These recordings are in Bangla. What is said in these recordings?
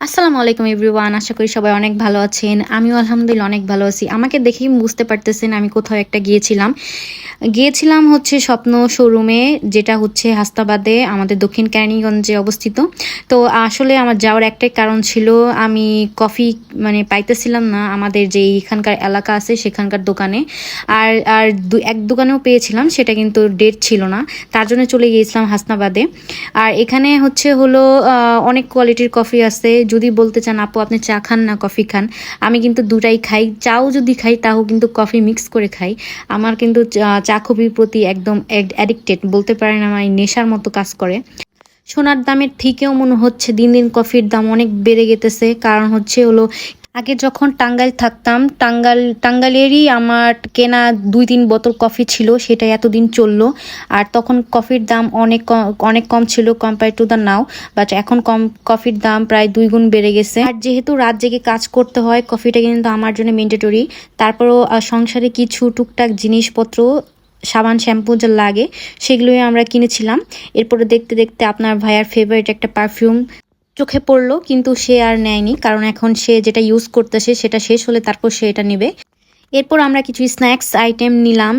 আসসালামু আলাইকুম এভরিওয়ান, আশা করি সবাই অনেক ভালো আছেন। আমিও আলহামদুলিল্লাহ অনেক ভালো আছি। আমাকে দেখেই বুঝতে পারতেছেন আমি কোথাও একটা গিয়েছিলাম হচ্ছে স্বপ্ন শোরুমে, যেটা হচ্ছে হাসনাবাদে আমাদের দক্ষিণ কেরানীগঞ্জে অবস্থিত। তো আসলে আমার যাওয়ার একটাই কারণ ছিল, আমি কফি পাইতেছিলাম না আমাদের যে এখানকার এলাকা আছে সেখানকার দোকানে। আর আর এক দোকানেও পেয়েছিলাম, সেটা কিন্তু ডেট ছিল না, তার জন্য চলে গিয়েছিলাম হাসনাবাদে। আর এখানে হলো অনেক কোয়ালিটির কফি আছে। যদি বলতে চান আপু আপনি চা খান না কফি খান, আমি কিন্তু দুটাই খাই। চাও যদি খাই তাও কিন্তু কফি মিক্স করে খাই। আমার কিন্তু চা কফির প্রতি একদম অ্যাডিক্টেড বলতে পারেন, আমার নেশার মতো কাজ করে। সোনার দামের থেকেও মনে হচ্ছে দিন দিন কফির দাম অনেক বেড়ে গেতেছে। কারণ হলো আগে যখন টাঙ্গাইল থাকতাম, টাঙ্গাইলেরই আমার কেনা 2-3 বোতল কফি ছিল, সেটা এতদিন চললো। আর তখন কফির দাম অনেক কম ছিল compare to the now. But এখন কফির দাম প্রায় 2 গুণ বেড়ে গেছে। আর যেহেতু রাত জেগে কাজ করতে হয়, কফিটা কিন্তু আমার জন্য ম্যান্ডেটরি। তারপরও সংসারে কিছু টুকটাক জিনিসপত্র, সাবান শ্যাম্পু যা লাগে সেগুলোই আমরা কিনেছিলাম। এরপরে দেখতে দেখতে আপনার ভাইয়ার ফেভারিট একটা পারফিউম চোখে পড়লো, কিন্তু সে আর নেয়নি, কারণ এখন সে যেটা ইউজ করতেছে সেটা শেষ হলে তারপর সে এটা নেবে। এরপর আমরা কিছু স্ন্যাক্স আইটেম নিলাম,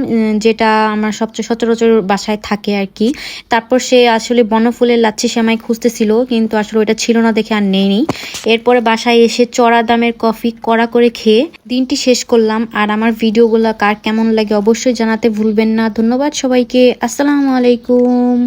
যেটা আমার সবচেয়ে সচরাচর বাসায় থাকে আর কি। তারপর সে আসলে বনফুলের লাচ্ছি সেমাই খুঁজতেছিল, কিন্তু আসলে ওটা ছিল না দেখে আর নেয়নি। এরপরে বাসায় এসে চড়া দামের কফি কড়া করে খেয়ে দিনটি শেষ করলাম। আর আমার ভিডিওগুলো কার কেমন লাগে অবশ্যই জানাতে ভুলবেন না। ধন্যবাদ সবাইকে। আসসালামু আলাইকুম।